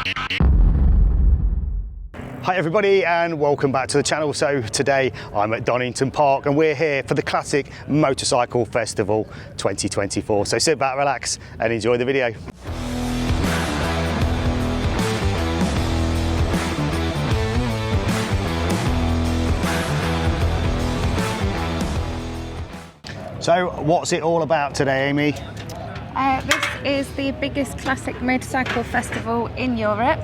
Hi everybody and welcome back to the channel. So today I'm at Donington Park and we're here for the Classic Motorcycle Festival 2024. So sit back, relax and enjoy the video. So what's it all about today, Amy? This is the biggest classic motorcycle festival in Europe,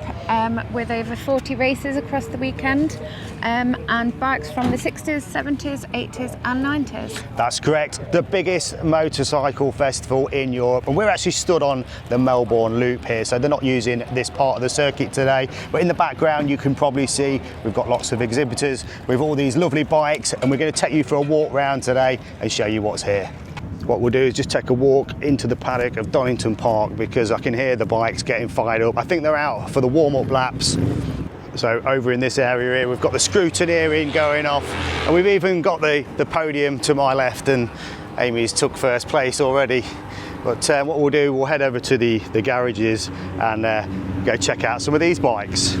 with over 40 races across the weekend, and bikes from the 60s, 70s, 80s and 90s. That's correct, the biggest motorcycle festival in Europe, and we're actually stood on the Melbourne Loop here, so they're not using this part of the circuit today, but in the background you can probably see we've got lots of exhibitors with all these lovely bikes, and we're going to take you for a walk round today and show you what's here. What we'll do is just take a walk into the paddock of Donington Park because I can hear the bikes getting fired up. I think they're out for the warm-up laps. So over in this area here, we've got the scrutineering going off, and we've even got the podium to my left, and Amy's took first place already. But what we'll do, we'll head over to the garages and go check out some of these bikes.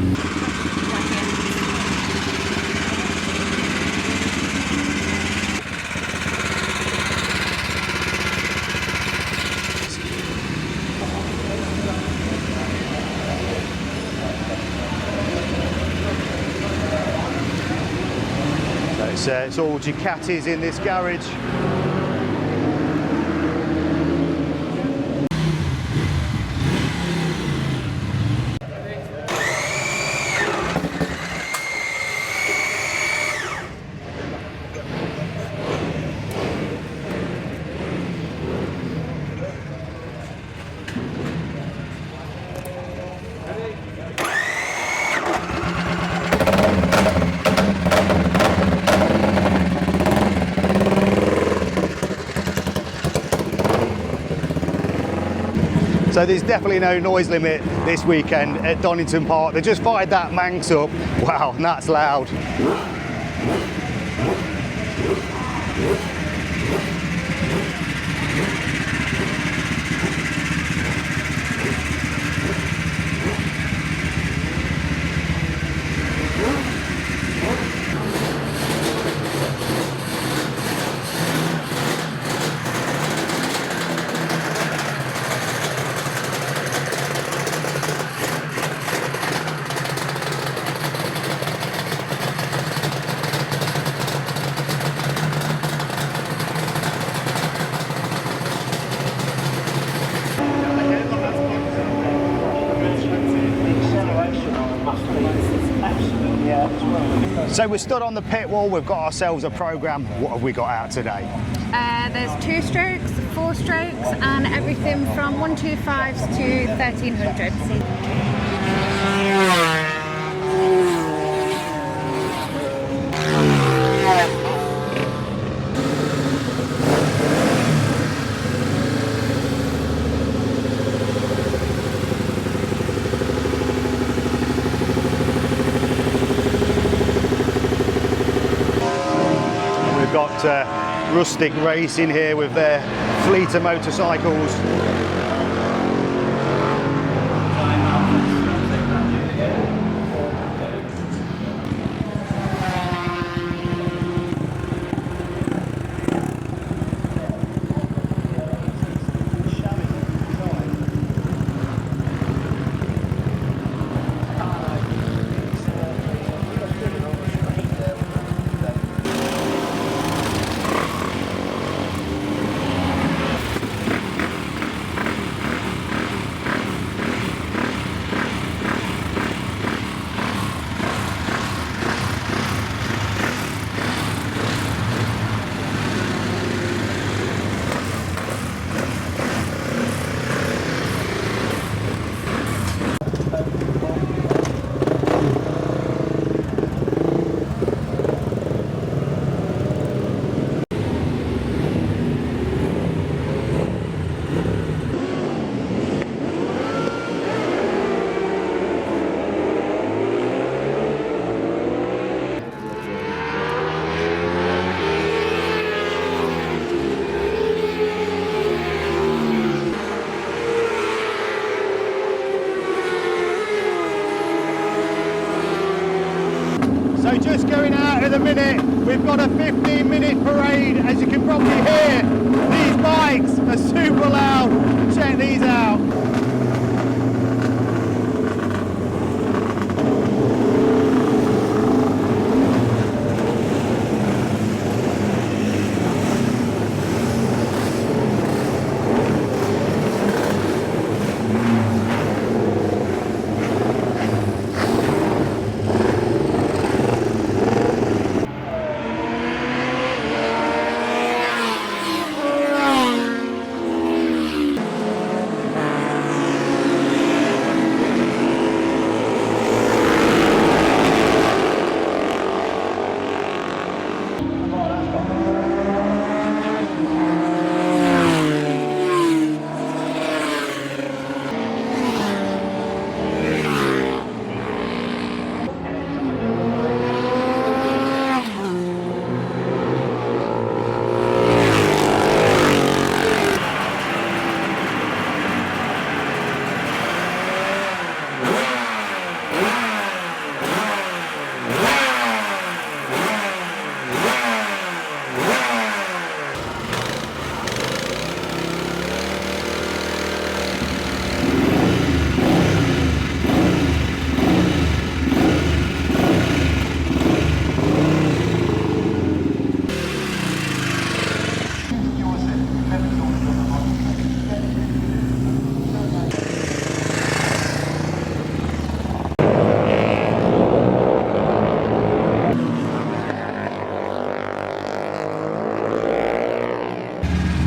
It's all Ducatis in this garage. So there's definitely no noise limit this weekend at Donington Park. They just fired that Manx up. Wow, and that's loud. So we're stood on the pit wall, we've got ourselves a programme. What have we got out today? There's 2 strokes, 4 strokes and everything from 125s to 1300s. Got Rustic Racing here with their fleet of motorcycles. going out in a minute. We've got a 15-minute parade. As you can probably hear, these bikes are super loud. Check these out.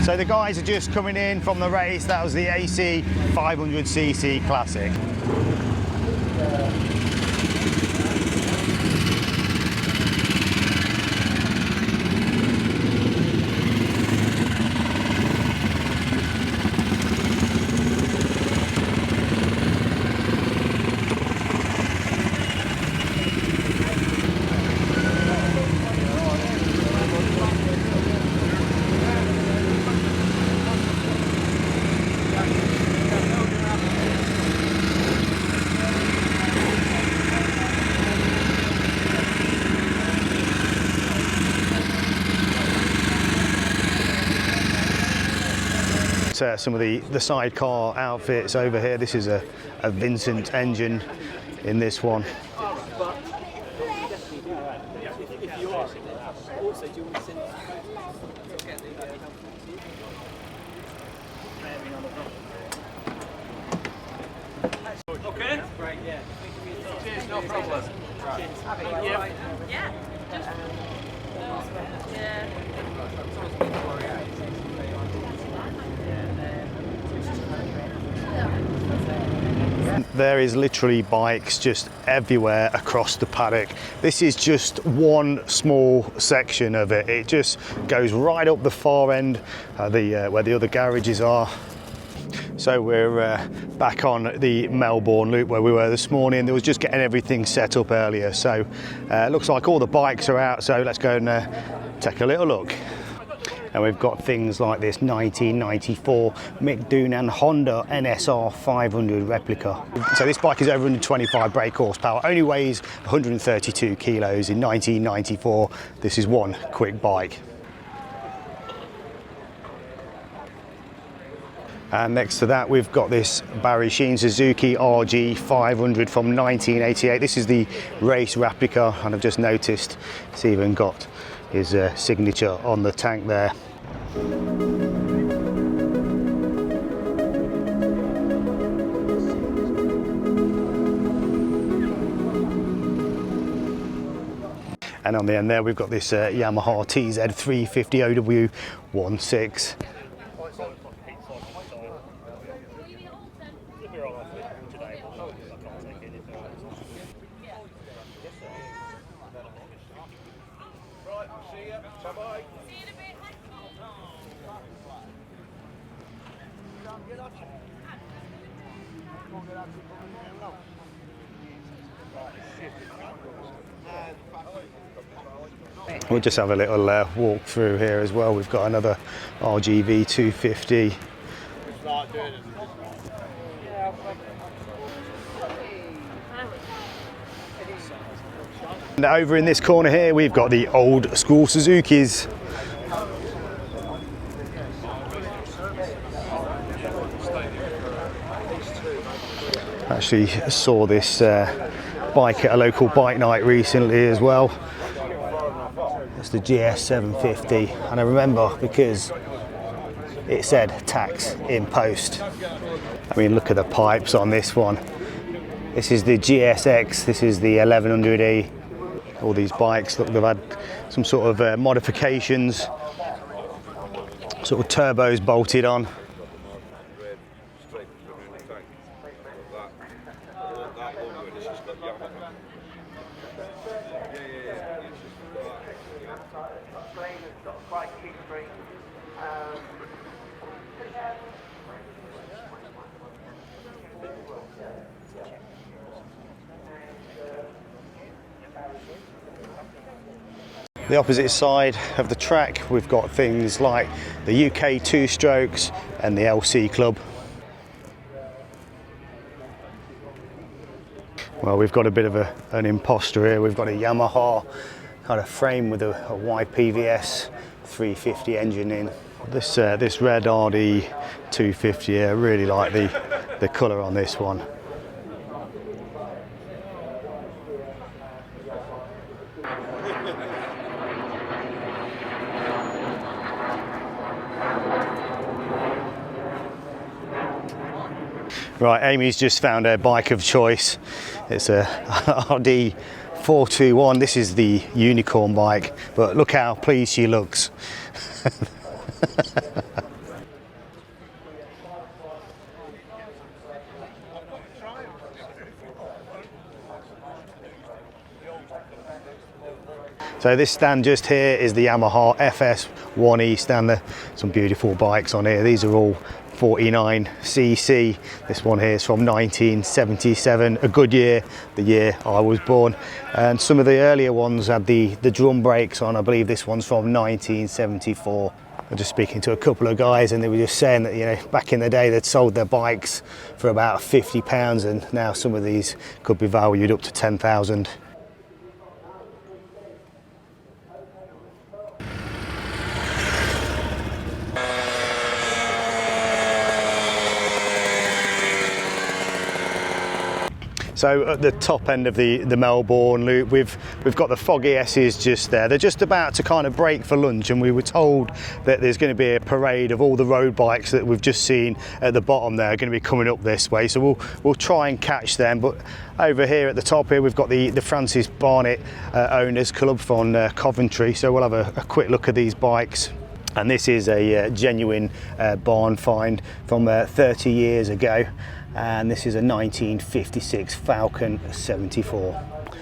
So the guys are just coming in from the race. That was the AC 500cc Classic. Some of the sidecar outfits over here. This is a Vincent engine in this one. Okay. Right, yeah. Cheers, no problem. Yeah. Yeah. Just. Yeah. There is literally bikes just everywhere across the paddock. This is just one small section of it. It just goes right up the far end, where the other garages are. So we're back on the Melbourne loop where we were this morning. There was just getting everything set up earlier. So looks like all the bikes are out. So let's go and take a little look. And we've got things like this 1994 Mick Doonan Honda NSR 500 replica. So this bike is over 125 brake horsepower, only weighs 132 kilos in 1994. This is one quick bike. And next to that, we've got this Barry Sheen Suzuki RG 500 from 1988. This is the race replica, and I've just noticed it's even got his signature on the tank there. And on the end there, we've got this Yamaha TZ350 OW16. We'll just have a little walk through here as well. We've got another RGV 250. And over in this corner here, we've got the old school Suzukis. Actually saw this bike at a local bike night recently as well. It's the GS 750, and I remember because it said tax in post. I mean, look at the pipes on this one. This is the GSX, this is the 1100E. All these bikes, look, they've had some sort of modifications, sort of turbos bolted on. The opposite side of the track, we've got things like the UK 2-strokes and the LC Club. Well, we've got a bit of an imposter here. We've got a Yamaha kind of frame with a YPVS 350 engine in. This red RD 250, I really like the colour on this one. Right, Amy's just found her bike of choice. It's a RD 421. This is the unicorn bike, but look how pleased she looks. So this stand just here is the Yamaha FS1E stand. Some beautiful bikes on here. These are all 49cc. This one here is from 1977, a good year, the year I was born. And some of the earlier ones had the drum brakes on. I believe this one's from 1974. I'm just speaking to a couple of guys and they were just saying that, you know, back in the day they'd sold their bikes for about £50 and now some of these could be valued up to 10,000. So at the top end of the Melbourne loop, we've got the Foggy S's just there. They're just about to kind of break for lunch, and we were told that there's going to be a parade of all the road bikes that we've just seen at the bottom there are going to be coming up this way. So we'll try and catch them. But over here at the top here, we've got the Francis Barnett Owners Club from Coventry. So we'll have a quick look at these bikes. And this is a genuine barn find from 30 years ago. And this is a 1956 Falcon 74.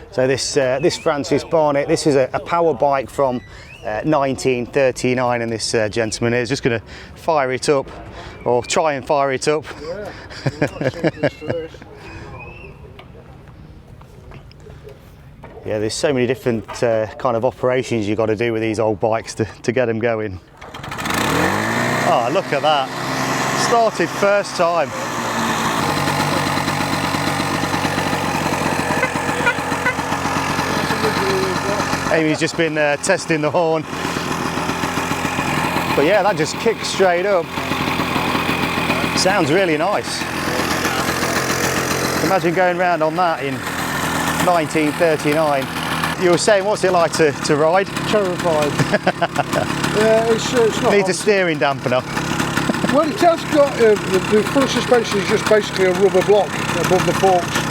So this Francis Barnett, this is a power bike from 1939, and this gentleman here is just going to fire it up, or try and fire it up. Yeah, there's so many different kind of operations you've got to do with these old bikes to get them going. Oh, look at that. Started first time. Amy's just been testing the horn. But yeah, that just kicks straight up. Sounds really nice. Imagine going around on that in 1939. You were saying, what's it like to ride? Terrified. Yeah, it's not. Needs a steering dampener. Well, it has got the front suspension is just basically a rubber block above the forks.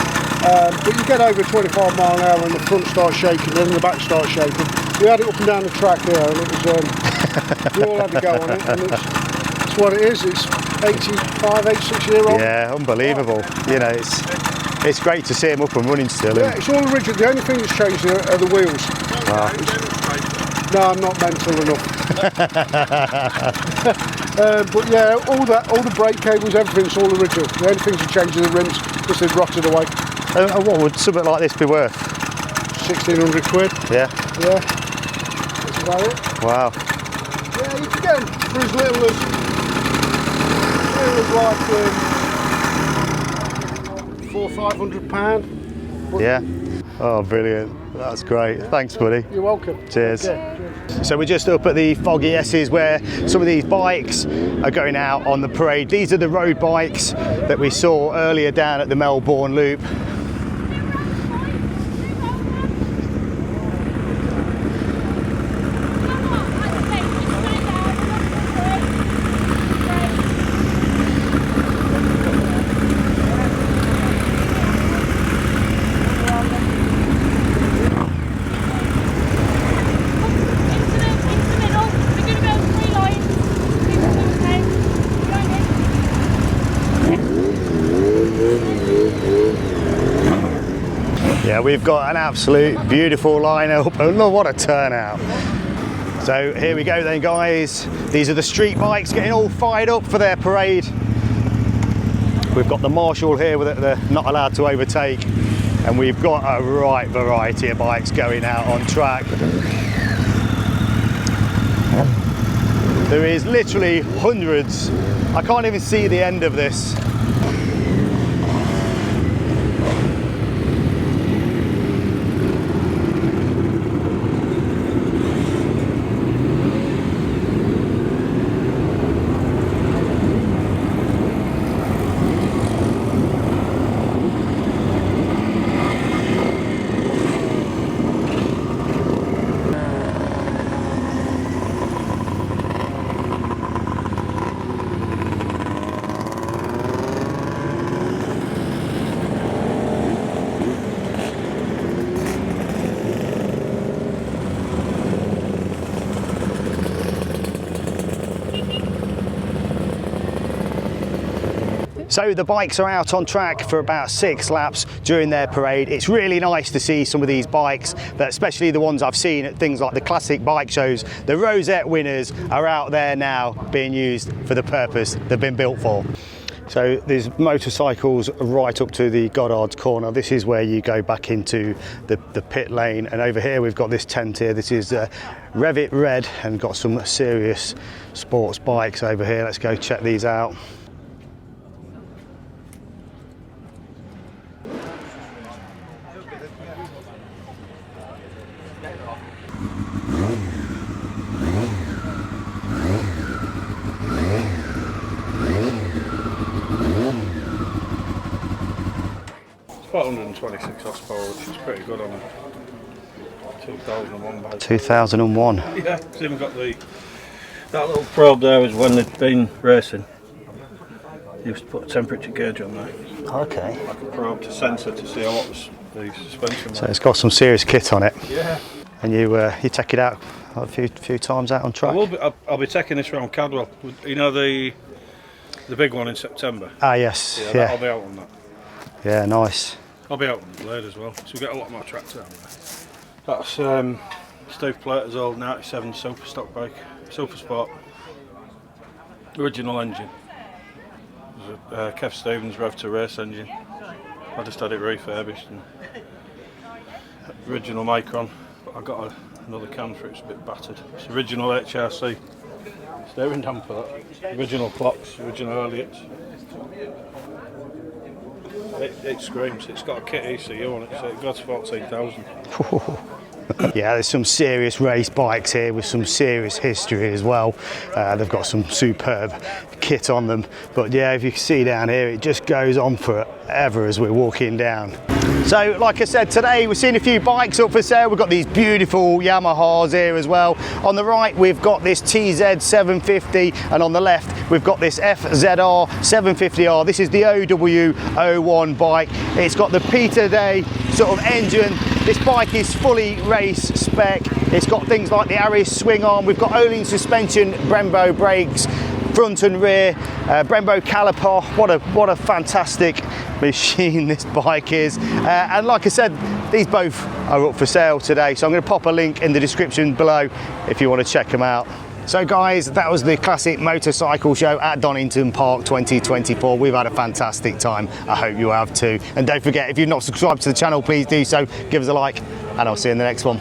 But you get over 25 mile an hour and the front starts shaking, then the back starts shaking. We had it up and down the track here, and it was we all had to go on it, and it's what it is. It's 85, 86 year old. Yeah, unbelievable. You know, it's great to see them up and running still. Yeah, it's all original. The only thing that's changed are the wheels. Wow. No, I'm not mental enough. But yeah, all the brake cables, everything's all original. The only things that changed are the rims because they've rotted away. What would something like this be worth? 1,600 quid. Yeah. Yeah. That's about it. Wow. Yeah, you can get them for as little as like £400–500. Yeah. Oh, brilliant. That's great. Thanks, buddy. You're welcome. Cheers. Okay. So we're just up at the Foggy S's where some of these bikes are going out on the parade. These are the road bikes that we saw earlier down at the Melbourne Loop. Yeah, we've got an absolute beautiful lineup. Oh, look, what a turnout. So here we go then, guys. These are the street bikes getting all fired up for their parade. We've got the marshal here that they're not allowed to overtake. And we've got a right variety of bikes going out on track. There is literally hundreds. I can't even see the end of this. So the bikes are out on track for about 6 laps during their parade. It's really nice to see some of these bikes, but especially the ones I've seen at things like the classic bike shows. The Rosette winners are out there now being used for the purpose they've been built for. So there's motorcycles right up to the Goddard's corner. This is where you go back into the pit lane, and over here we've got this tent here. This is Revit Red, and got some serious sports bikes over here. Let's go check these out. About 126 horsepower, which is pretty good on a 2001 bike. 2001. Yeah, it's even got that little probe there is when they'd been racing. You used to put a temperature gauge on there. Okay. Like a probe to sensor to see how hot the suspension was. So it's got some serious kit on it. Yeah. And you take it out a few times out on track. I'll be taking this round Cadwell. You know the big one in September. Ah yes. Yeah. I'll be out on that. Yeah, nice. I'll be out on the blade as well, so we get a lot more tracks out there. That's Steve Plater's old 97 Super stock bike, Super Sport. Original engine. It was a Kev Stevens Rev to Race engine. I just had it refurbished. And original Micron, but I got another can for it, it's a bit battered. It's original HRC. Steering damper, that. Original clocks, original Elliotts. It screams. It's got a kit ECU on it, so it goes 14,000. Yeah, there's some serious race bikes here with some serious history as well. They've got some superb kit on them. But yeah, if you can see down here, it just goes on forever as we're walking down. So like I said, today we've seen a few bikes up for sale. We've got these beautiful Yamahas here as well. On the right we've got this TZ 750, and on the left we've got this FZR 750R. This is the OW01 bike. It's got the Peter Day sort of engine. This bike is fully race spec. It's got things like the Aris swing arm. We've got Öhlins suspension, Brembo brakes, front and rear, Brembo caliper. What a fantastic machine this bike is. And like I said, these both are up for sale today, so I'm going to pop a link in the description below if you want to check them out. So guys, that was the Classic Motorcycle Show at Donington Park 2024. We've had a fantastic time. I hope you have too. And don't forget, if you've not subscribed to the channel, please do so. Give us a like, and I'll see you in the next one.